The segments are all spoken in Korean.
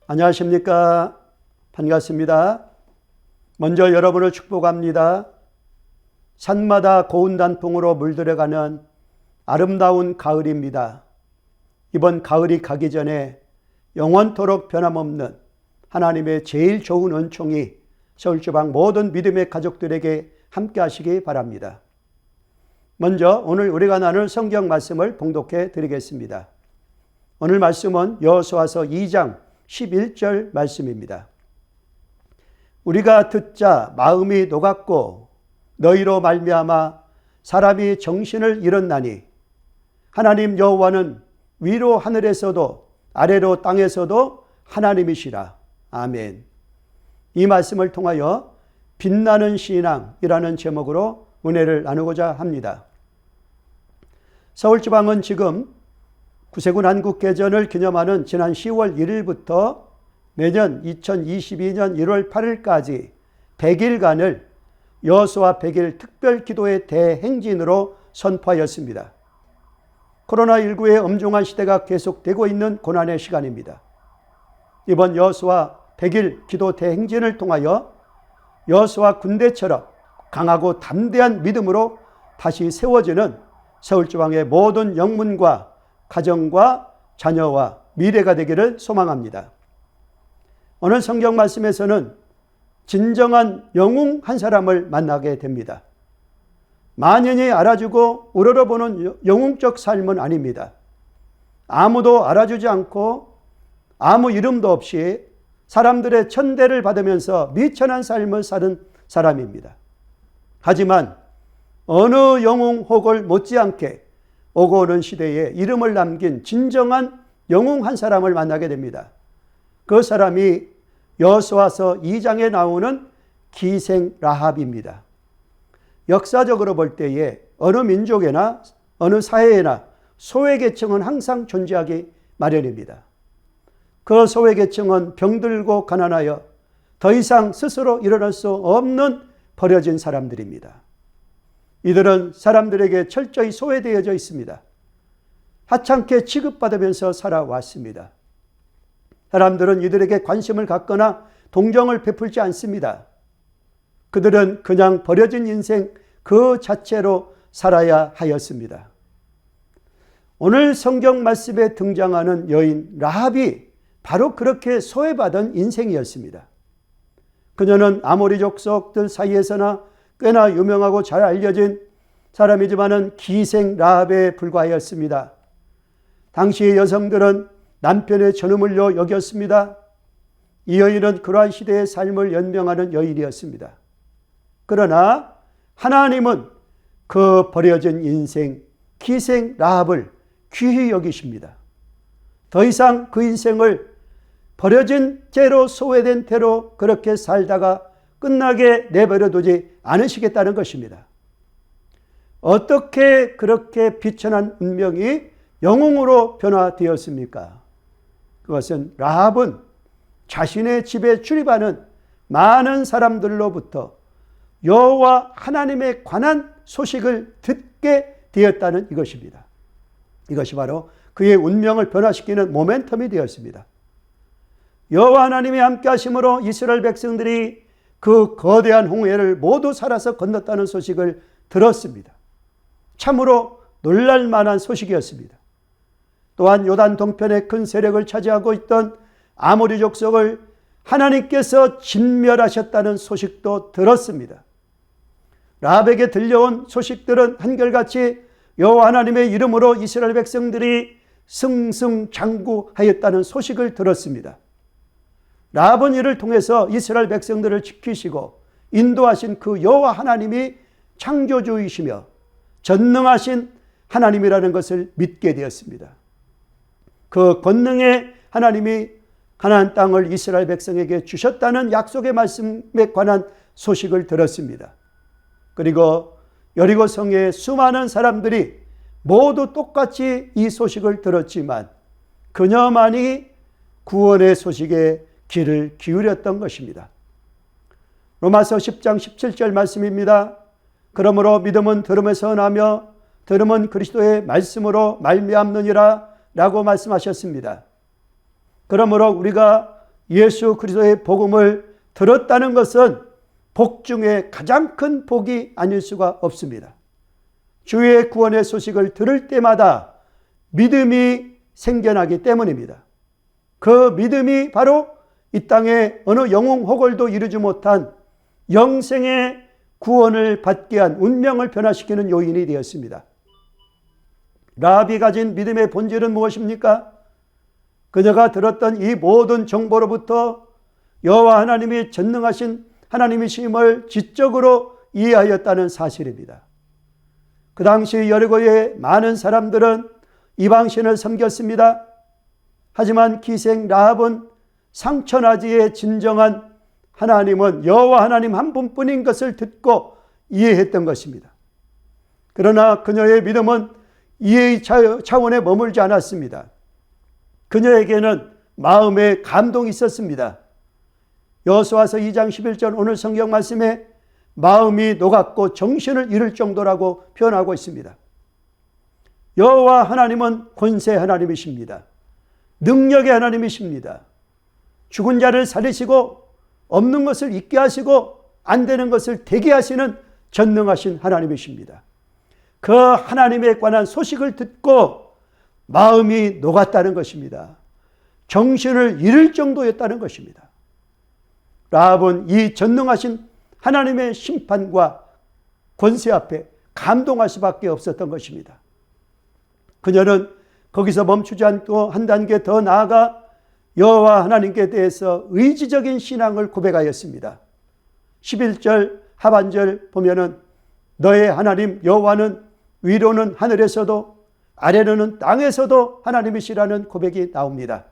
안녕하십니까? 반갑습니다. 먼저 여러분을 축복합니다. 산마다 고운 단풍으로 물들어가는 아름다운 가을입니다. 이번 가을이 가기 전에 영원토록 변함없는 하나님의 제일 좋은 은총이 서울지방 모든 믿음의 가족들에게 함께 하시기 바랍니다. 먼저 오늘 우리가 나눌 성경 말씀을 봉독해 드리겠습니다. 오늘 말씀은 여호수아서 2장 11절 말씀입니다. 우리가 듣자 마음이 녹았고 너희로 말미암아 사람이 정신을 잃었나니 하나님 여호와는 위로 하늘에서도 아래로 땅에서도 하나님이시라. 아멘. 이 말씀을 통하여 빛나는 신앙이라는 제목으로 은혜를 나누고자 합니다. 서울지방은 지금 구세군 한국개전을 기념하는 지난 10월 1일부터 매년 2022년 1월 8일까지 100일간을 여호수아 100일 특별기도의 대행진으로 선포하였습니다. 코로나19의 엄중한 시대가 계속되고 있는 고난의 시간입니다. 이번 여호수아 100일 기도 대행진을 통하여 여호수아 군대처럼 강하고 담대한 믿음으로 다시 세워지는 서울지방의 모든 영문과 가정과 자녀와 미래가 되기를 소망합니다. 오늘 성경 말씀에서는 진정한 영웅 한 사람을 만나게 됩니다. 만연히 알아주고 우러러보는 영웅적 삶은 아닙니다. 아무도 알아주지 않고 아무 이름도 없이 사람들의 천대를 받으면서 미천한 삶을 사는 사람입니다. 하지만 어느 영웅 혹을 못지않게 오고 오는 시대에 이름을 남긴 진정한 영웅 한 사람을 만나게 됩니다. 그 사람이 여호수아서 2장에 나오는 기생 라합입니다. 역사적으로 볼 때에 어느 민족에나 어느 사회에나 소외계층은 항상 존재하기 마련입니다. 그 소외계층은 병들고 가난하여 더 이상 스스로 일어날 수 없는 버려진 사람들입니다. 이들은 사람들에게 철저히 소외되어져 있습니다. 하찮게 취급받으면서 살아왔습니다. 사람들은 이들에게 관심을 갖거나 동정을 베풀지 않습니다. 그들은 그냥 버려진 인생 그 자체로 살아야 하였습니다. 오늘 성경 말씀에 등장하는 여인 라합이 바로 그렇게 소외받은 인생이었습니다. 그녀는 아모리 족속들 사이에서나 꽤나 유명하고 잘 알려진 사람이지만은 기생 라합에 불과하였습니다. 당시의 여성들은 남편의 전우물로 여겼습니다. 이 여인은 그러한 시대의 삶을 연명하는 여인이었습니다. 그러나 하나님은 그 버려진 인생 기생 라합을 귀히 여기십니다. 더 이상 그 인생을 버려진 채로 소외된 채로 그렇게 살다가 끝나게 내버려두지 않으시겠다는 것입니다. 어떻게 그렇게 비천한 운명이 영웅으로 변화되었습니까? 그것은 라합은 자신의 집에 출입하는 많은 사람들로부터 여호와 하나님에 관한 소식을 듣게 되었다는 이것입니다. 이것이 바로 그의 운명을 변화시키는 모멘텀이 되었습니다. 여호와 하나님이 함께 하심으로 이스라엘 백성들이 그 거대한 홍해를 모두 살아서 건넜다는 소식을 들었습니다. 참으로 놀랄 만한 소식이었습니다. 또한 요단 동편에 큰 세력을 차지하고 있던 아모리 족속을 하나님께서 진멸하셨다는 소식도 들었습니다. 라합에게 들려온 소식들은 한결같이 여호와 하나님의 이름으로 이스라엘 백성들이 승승장구하였다는 소식을 들었습니다. 라합은 이를 통해서 이스라엘 백성들을 지키시고 인도하신 그 여호와 하나님이 창조주이시며 전능하신 하나님이라는 것을 믿게 되었습니다. 그 권능의 하나님이 가나안 땅을 이스라엘 백성에게 주셨다는 약속의 말씀에 관한 소식을 들었습니다. 그리고 여리고 성의 수많은 사람들이 모두 똑같이 이 소식을 들었지만 그녀만이 구원의 소식에 귀를 기울였던 것입니다. 로마서 10장 17절 말씀입니다. 그러므로 믿음은 들음에서 나며 들음은 그리스도의 말씀으로 말미암느니라 라고 말씀하셨습니다. 그러므로 우리가 예수 그리스도의 복음을 들었다는 것은 복 중에 가장 큰 복이 아닐 수가 없습니다. 주의 구원의 소식을 들을 때마다 믿음이 생겨나기 때문입니다. 그 믿음이 바로 이 땅에 어느 영웅호걸도 이루지 못한 영생의 구원을 받게 한 운명을 변화시키는 요인이 되었습니다. 라합이 가진 믿음의 본질은 무엇입니까? 그녀가 들었던 이 모든 정보로부터 여호와 하나님이 전능하신 하나님이심을 지적으로 이해하였다는 사실입니다. 그 당시 여리고의 많은 사람들은 이방신을 섬겼습니다. 하지만 기생 라합은 상천하지의 진정한 하나님은 여호와 하나님 한 분뿐인 것을 듣고 이해했던 것입니다. 그러나 그녀의 믿음은 이해의 차원에 머물지 않았습니다. 그녀에게는 마음의 감동이 있었습니다. 여호수아서 2장 11절 오늘 성경 말씀에 마음이 녹았고 정신을 잃을 정도라고 표현하고 있습니다. 여호와 하나님은 권세 하나님이십니다. 능력의 하나님이십니다. 죽은 자를 살리시고 없는 것을 있게 하시고 안 되는 것을 되게 하시는 전능하신 하나님이십니다. 그 하나님에 관한 소식을 듣고 마음이 녹았다는 것입니다. 정신을 잃을 정도였다는 것입니다. 라합은 이 전능하신 하나님의 심판과 권세 앞에 감동할 수밖에 없었던 것입니다. 그녀는 거기서 멈추지 않고 한 단계 더 나아가 여호와 하나님께 대해서 의지적인 신앙을 고백하였습니다. 11절 하반절 보면은 너의 하나님 여호와는 위로는 하늘에서도 아래로는 땅에서도 하나님이시라는 고백이 나옵니다.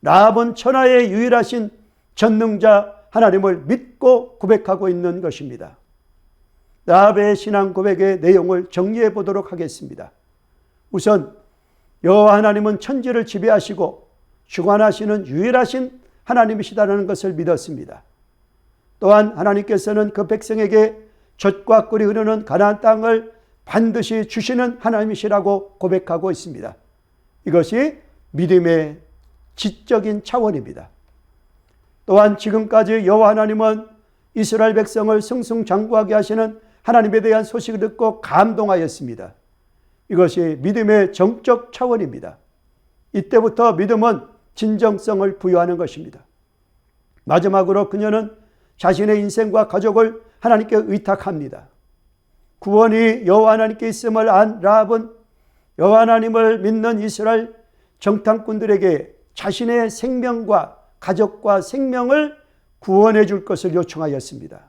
라합은 천하의 유일하신 전능자 하나님을 믿고 고백하고 있는 것입니다. 라합의 신앙 고백의 내용을 정리해 보도록 하겠습니다. 우선 여호와 하나님은 천지를 지배하시고 주관하시는 유일하신 하나님이시다는 것을 믿었습니다. 또한 하나님께서는 그 백성에게 젖과 꿀이 흐르는 가나안 땅을 반드시 주시는 하나님이시라고 고백하고 있습니다. 이것이 믿음의 지적인 차원입니다. 또한 지금까지 여호와 하나님은 이스라엘 백성을 승승장구하게 하시는 하나님에 대한 소식을 듣고 감동하였습니다. 이것이 믿음의 정적 차원입니다. 이때부터 믿음은 진정성을 부여하는 것입니다. 마지막으로 그녀는 자신의 인생과 가족을 하나님께 의탁합니다. 구원이 여호와 하나님께 있음을 안 라합은 여호와 하나님을 믿는 이스라엘 정탐꾼들에게 자신의 생명과 가족과 생명을 구원해 줄 것을 요청하였습니다.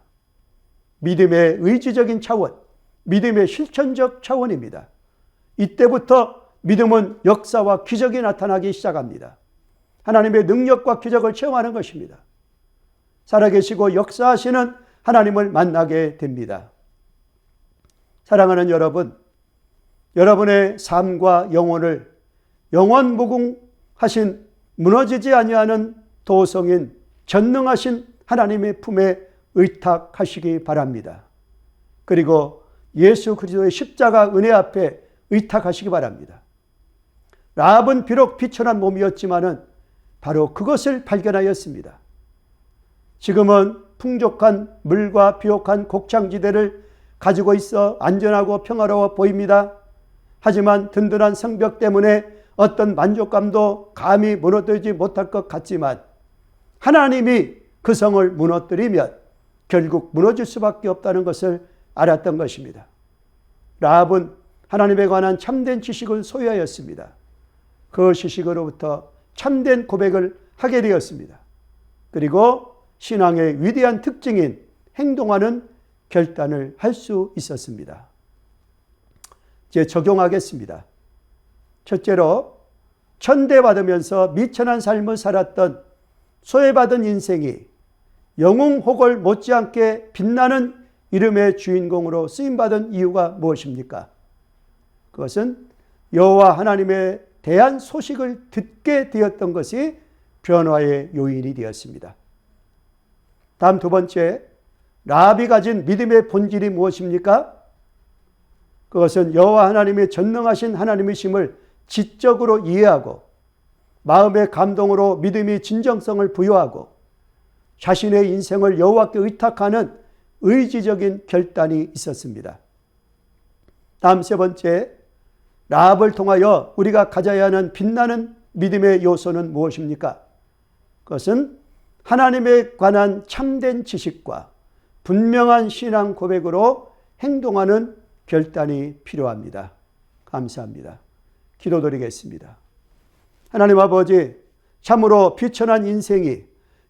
믿음의 의지적인 차원, 믿음의 실천적 차원입니다. 이때부터 믿음은 역사와 기적이 나타나기 시작합니다. 하나님의 능력과 기적을 체험하는 것입니다. 살아계시고 역사하시는 하나님을 만나게 됩니다. 사랑하는 여러분, 여러분의 삶과 영혼을 영원무궁하신 무너지지 아니하는 도성인 전능하신 하나님의 품에 의탁하시기 바랍니다. 그리고 예수 그리스도의 십자가 은혜 앞에 의탁하시기 바랍니다. 라합은 비록 비천한 몸이었지만은 바로 그것을 발견하였습니다. 지금은 풍족한 물과 비옥한 곡창지대를 가지고 있어 안전하고 평화로워 보입니다. 하지만 든든한 성벽 때문에 어떤 만족감도 감히 무너뜨리지 못할 것 같지만 하나님이 그 성을 무너뜨리면 결국 무너질 수밖에 없다는 것을 알았던 것입니다. 라합은 하나님에 관한 참된 지식을 소유하였습니다. 그 지식으로부터 참된 고백을 하게 되었습니다. 그리고 신앙의 위대한 특징인 행동하는 결단을 할 수 있었습니다. 이제 적용하겠습니다. 첫째로 천대받으면서 미천한 삶을 살았던 소외받은 인생이 영웅호걸 못지않게 빛나는 이름의 주인공으로 쓰임받은 이유가 무엇입니까? 그것은 여호와 하나님에 대한 소식을 듣게 되었던 것이 변화의 요인이 되었습니다. 다음 두 번째, 라합이 가진 믿음의 본질이 무엇입니까? 그것은 여호와 하나님의 전능하신 하나님이심을 지적으로 이해하고 마음의 감동으로 믿음이 진정성을 부여하고 자신의 인생을 여호와께 의탁하는 의지적인 결단이 있었습니다. 다음 세 번째, 라합을 통하여 우리가 가져야 하는 빛나는 믿음의 요소는 무엇입니까? 그것은 하나님에 관한 참된 지식과 분명한 신앙 고백으로 행동하는 결단이 필요합니다. 감사합니다. 기도드리겠습니다. 하나님 아버지, 참으로 비천한 인생이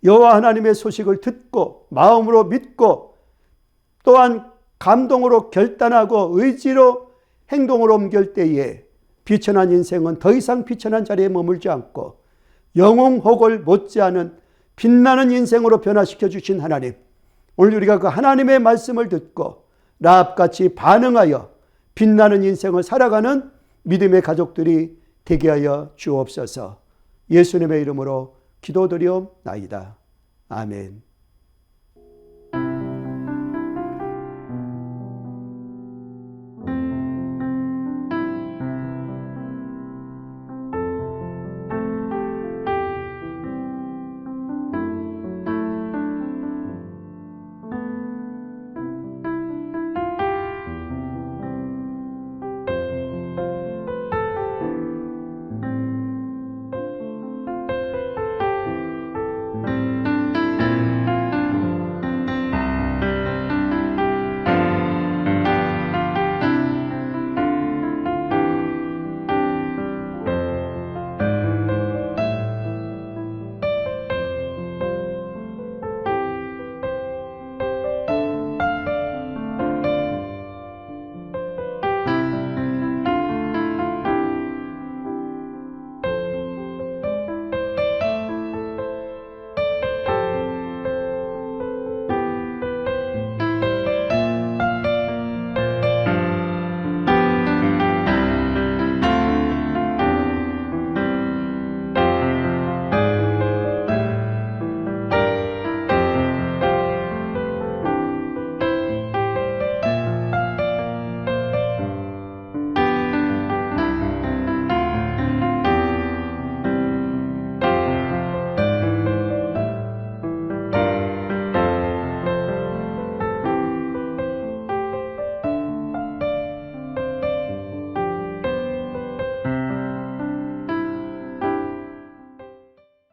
여호와 하나님의 소식을 듣고 마음으로 믿고 또한 감동으로 결단하고 의지로 행동으로 옮길 때에 비천한 인생은 더 이상 비천한 자리에 머물지 않고 영웅혹을 못지않은 빛나는 인생으로 변화시켜 주신 하나님, 오늘 우리가 그 하나님의 말씀을 듣고 라합같이 반응하여 빛나는 인생을 살아가는 믿음의 가족들이 되게 하여 주옵소서. 예수님의 이름으로 기도드리옵나이다. 아멘.